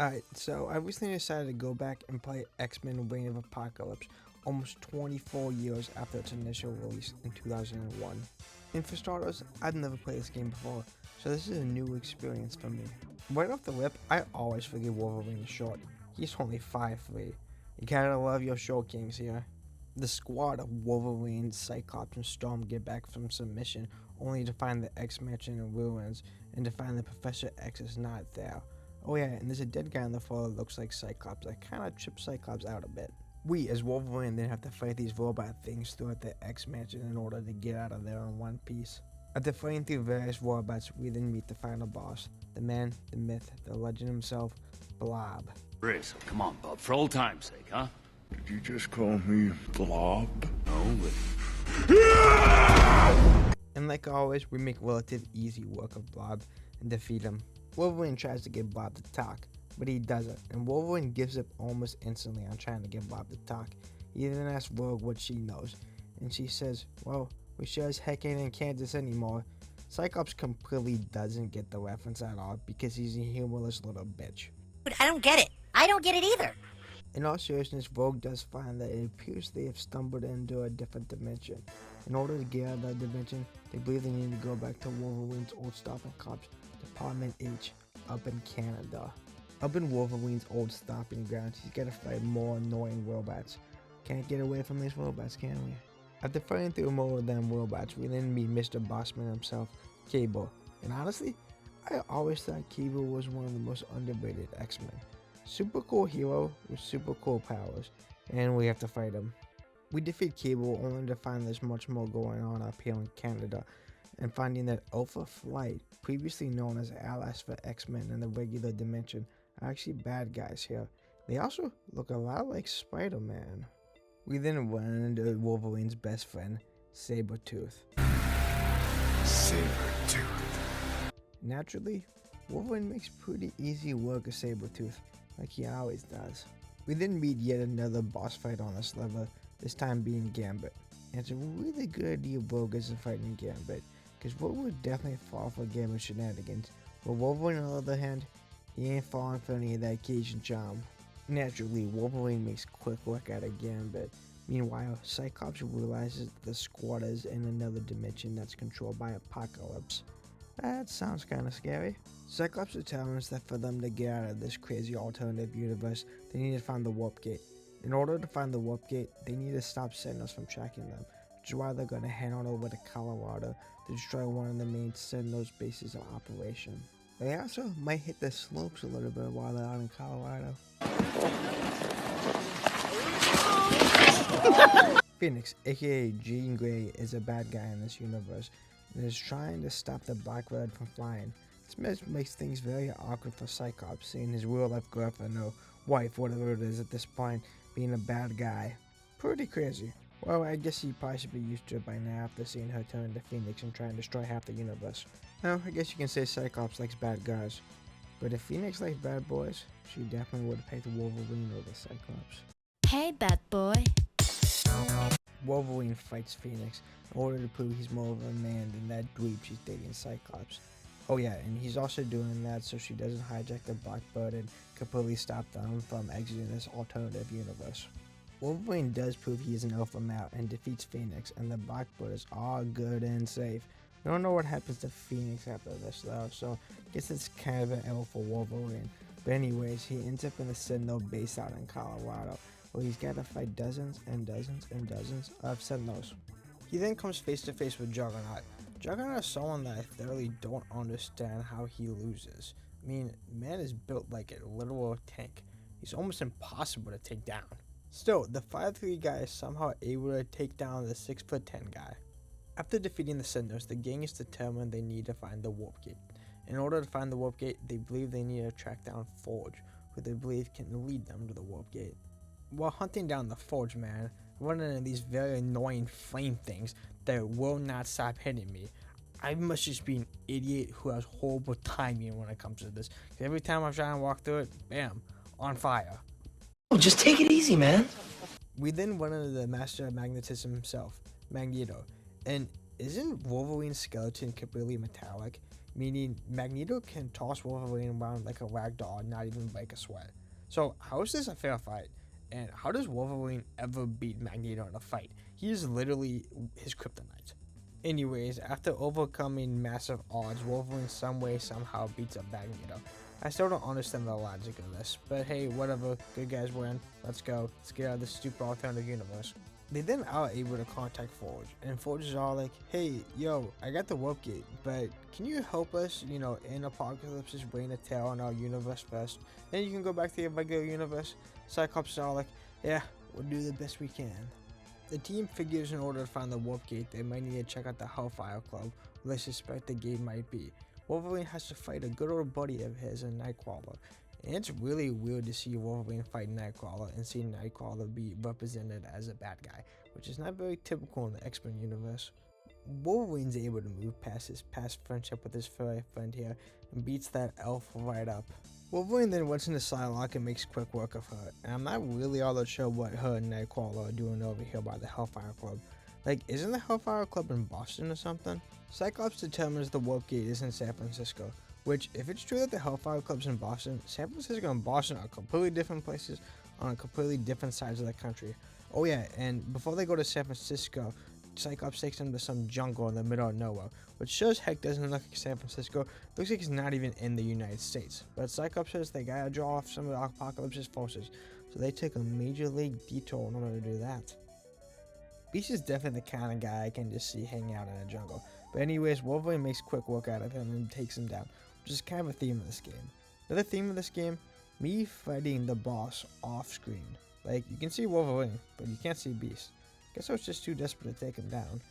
Alright, so I recently decided to go back and play X-Men Reign of Apocalypse almost 24 years after its initial release in 2001. And for starters, I've never played this game before, so this is a new experience for me. Right off the rip, I always forget Wolverine is short. He's only 5'3". You gotta love your short kings here. The squad of Wolverine, Cyclops, and Storm get back from some mission only to find the X-Mansion in ruins and to find that Professor X is not there. Oh yeah, and there's a dead guy on the floor that looks like Cyclops. That kind of trips Cyclops out a bit. We, as Wolverine, then have to fight these robot things throughout the X-Mansion in order to get out of there in one piece. After fighting through various robots, we then meet the final boss. The man, the myth, the legend himself, Blob. Riz, come on, bub, for old time's sake, huh? Did you just call me Blob? No, And like always, we make relative easy work of Blob and defeat him. Wolverine tries to get Blob to talk, but he doesn't, and Wolverine gives up almost instantly on trying to get Blob to talk. He then asks Rogue what she knows, and she says, well, we sure as heck ain't in Kansas anymore. Cyclops completely doesn't get the reference at all because he's a humorless little bitch. Dude, I don't get it. I don't get it either. In all seriousness, Rogue does find that it appears they have stumbled into a different dimension. In order to get out of that dimension, they believe they need to go back to Wolverine's old stopping clubs, Department H, up in Canada. Up in Wolverine's old stomping grounds, he's gotta fight more annoying robots. Can't get away from these robots, can we? After fighting through more of them robots, we then meet Mr. Bossman himself, Cable. And honestly, I always thought Cable was one of the most underrated X-Men. Super cool hero with super cool powers, and we have to fight him. We defeat Cable only to find there's much more going on up here in Canada, and finding that Alpha Flight, previously known as allies for X-Men in the regular dimension, are actually bad guys here. They also look a lot like Spider-Man. We then run into Wolverine's best friend, Sabretooth. Sabretooth. Naturally, Wolverine makes pretty easy work of Sabretooth, like he always does. We then meet yet another boss fight on this level, this time being Gambit. And it's a really good idea Rogue isn't fighting Gambit, because Rogue would definitely fall for Gambit shenanigans, but Wolverine on the other hand, he ain't falling for any of that Cajun charm. Naturally, Wolverine makes quick work out of Gambit. Meanwhile, Cyclops realizes the squad is in another dimension that's controlled by Apocalypse. That sounds kinda scary. Cyclops determines that for them to get out of this crazy alternative universe, they need to find the warp gate. In order to find the warp gate, they need to stop Sentinels from tracking them, which is why they're gonna head on over to Colorado to destroy one of the main Sentinels bases of operation. They also might hit the slopes a little bit while they're out in Colorado. Phoenix, aka Jean Grey, is a bad guy in this universe and is trying to stop the Black Red from flying. This makes things very awkward for Cyclops, seeing his real-life girlfriend or wife, whatever it is at this point, being a bad guy. Pretty crazy. Well, I guess he probably should be used to it by now after seeing her turn into Phoenix and try and destroy half the universe. Now, I guess you can say Cyclops likes bad guys. But if Phoenix likes bad boys, she definitely would have picked Wolverine over Cyclops. Hey, bad boy. Wolverine fights Phoenix in order to prove he's more of a man than that dweeb she's dating Cyclops. Oh yeah, and he's also doing that so she doesn't hijack the Blackbird and completely stop them from exiting this alternative universe. Wolverine does prove he is an alpha male and defeats Phoenix, and the Blackbird is all good and safe. We don't know what happens to Phoenix after this though, so I guess it's kind of an L for Wolverine. But anyways, he ends up in the Sentinel base out in Colorado, where he's got to fight dozens and dozens and dozens of Sentinels. He then comes face to face with Juggernaut. Juggernaut is someone that I thoroughly don't understand how he loses. I mean, man is built like a literal tank. He's almost impossible to take down. Still, the 5'3" guy is somehow able to take down the 6'10" guy. After defeating the Sentinels, the gang is determined they need to find the warp gate. In order to find the warp gate, they believe they need to track down Forge, who they believe can lead them to the warp gate. While hunting down the Forge man, I run into these very annoying flame things that will not stop hitting me. I must just be an idiot who has horrible timing when it comes to this. Every time I try and walk through it, bam, on fire. Oh, just take it easy, man. We then run into the Master of Magnetism himself, Magneto. And isn't Wolverine's skeleton completely metallic? meaning Magneto can toss Wolverine around like a rag doll, not even break a sweat. So how is this a fair fight? And how does Wolverine ever beat Magneto in a fight? He is literally his kryptonite. Anyways, after overcoming massive odds, Wolverine some way somehow beats up Magneto. I still don't understand the logic of this, but hey, whatever, good guys win, let's go, let's get out of this stupid alternative universe. They then are able to contact Forge, and Forge is all like, hey, yo, I got the warp gate, but can you help us, in Apocalypse's reign of terror in our universe first? Then you can go back to your regular universe. Cyclops is all like, yeah, we'll do the best we can. The team figures in order to find the warp gate, they might need to check out the Hellfire Club, where they suspect the gate might be. Wolverine has to fight a good old buddy of his in Nightcrawler. And it's really weird to see Wolverine fight Nightcrawler and see Nightcrawler be represented as a bad guy, which is not very typical in the X-Men universe. Wolverine's able to move past his past friendship with his furry friend here and beats that elf right up. Wolverine then runs into Psylocke and makes quick work of her, and I'm not really all that sure what her and Nightcrawler are doing over here by the Hellfire Club. Like, isn't the Hellfire Club in Boston or something? Cyclops determines the warp gate is in San Francisco, which, if it's true that the Hellfire Club's in Boston, San Francisco and Boston are completely different places on completely different sides of the country. Oh yeah, and before they go to San Francisco, Cyclops takes them to some jungle in the middle of nowhere, which sure as heck doesn't look like San Francisco. Looks like it's not even in the United States. But Cyclops says they gotta draw off some of the Apocalypse's forces, so they take a major league detour in order to do that. Beast is definitely the kind of guy I can just see hanging out in a jungle. But anyways, Wolverine makes quick work out of him and takes him down, which is kind of a theme of this game. Another theme of this game, me fighting the boss off screen. Like, you can see Wolverine, but you can't see Beast. Guess I was just too desperate to take him down.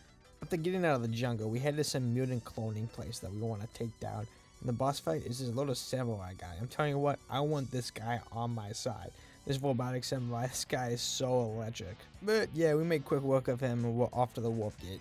After getting out of the jungle, we head to some mutant cloning place that we want to take down. And the boss fight is this little samurai guy. I'm telling you what, I want this guy on my side. This robotic samurai, this guy is so electric. But yeah, we make quick work of him and we're off to the warp gate.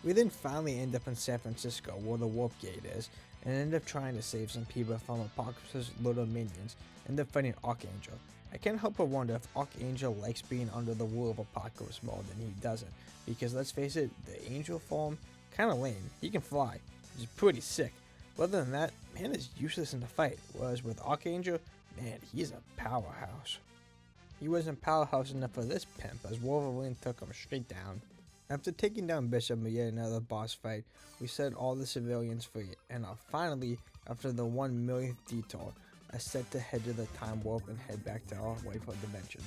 We then finally end up in San Francisco where the warp gate is, and end up trying to save some people from Apocalypse's little minions, end up fighting Archangel. I can't help but wonder if Archangel likes being under the rule of Apocalypse more than he doesn't, because let's face it, the angel form, kinda lame. He can fly, which is pretty sick. But other than that, man is useless in the fight, whereas with Archangel, man, he's a powerhouse. He wasn't powerhouse enough for this pimp, as Wolverine took him straight down. After taking down Bishop and yet another boss fight, we set all the civilians free, and are finally, after the 1 millionth detour, are set to head to the time warp and head back to our rightful dimension.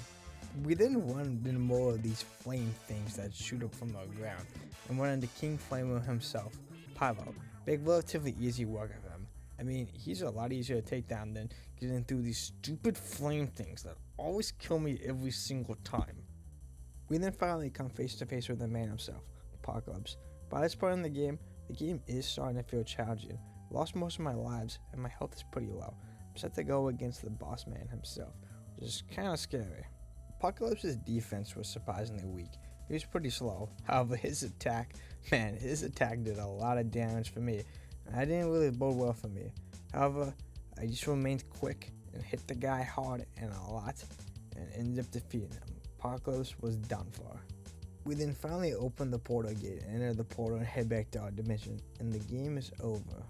We then run into more of these flame things that shoot up from the ground, and run into King Flamer himself, Pyro. Make relatively easy work of him. I mean, he's a lot easier to take down than getting through these stupid flame things that always kill me every single time. We then finally come face to face with the man himself, Apocalypse. By this point in the game is starting to feel challenging. Lost most of my lives, and my health is pretty low. I'm set to go against the boss man himself, which is kinda scary. Apocalypse's defense was surprisingly weak. He was pretty slow. However, his attack did a lot of damage for me, and I didn't really bode well for me. However, I just remained quick and hit the guy hard and a lot, and ended up defeating him. Apocalypse was done for. We then finally open the portal gate and enter the portal and head back to our dimension, and the game is over.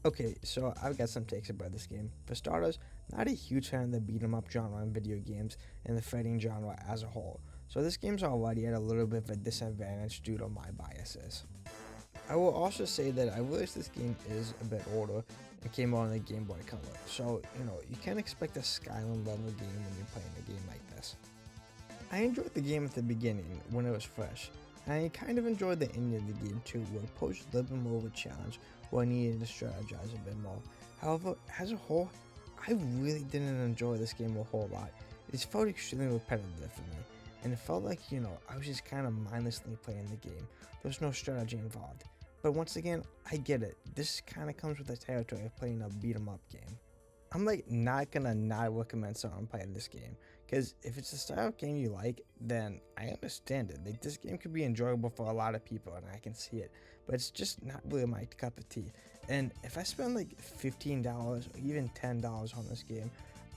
Okay, so I've got some takes about this game. For starters, not a huge fan of the beat 'em up genre in video games and the fighting genre as a whole, so this game's already at a little bit of a disadvantage due to my biases. I will also say that I realize this game is a bit older and came out on the Game Boy Color, so you can't expect a Skyrim level game when you're playing a game like this. I enjoyed the game at the beginning when it was fresh, and I kind of enjoyed the ending of the game too, where it posed a little bit more of a challenge where I needed to strategize a bit more. However, as a whole, I really didn't enjoy this game a whole lot. It felt extremely repetitive for me, and it felt like, I was just kind of mindlessly playing the game. There was no strategy involved. But once again, I get it. This kind of comes with the territory of playing a beat 'em up game. I'm not gonna not recommend someone playing this game, because if it's the style of game you like, then I understand it. This game could be enjoyable for a lot of people, and I can see it, but it's just not really my cup of tea. And if I spend $15 or even $10 on this game,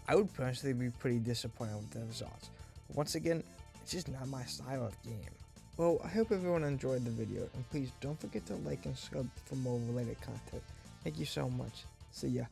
I would personally be pretty disappointed with the results. Once again, it's just not my style of game. Well, I hope everyone enjoyed the video, and please don't forget to like and sub for more related content. Thank you so much. See ya.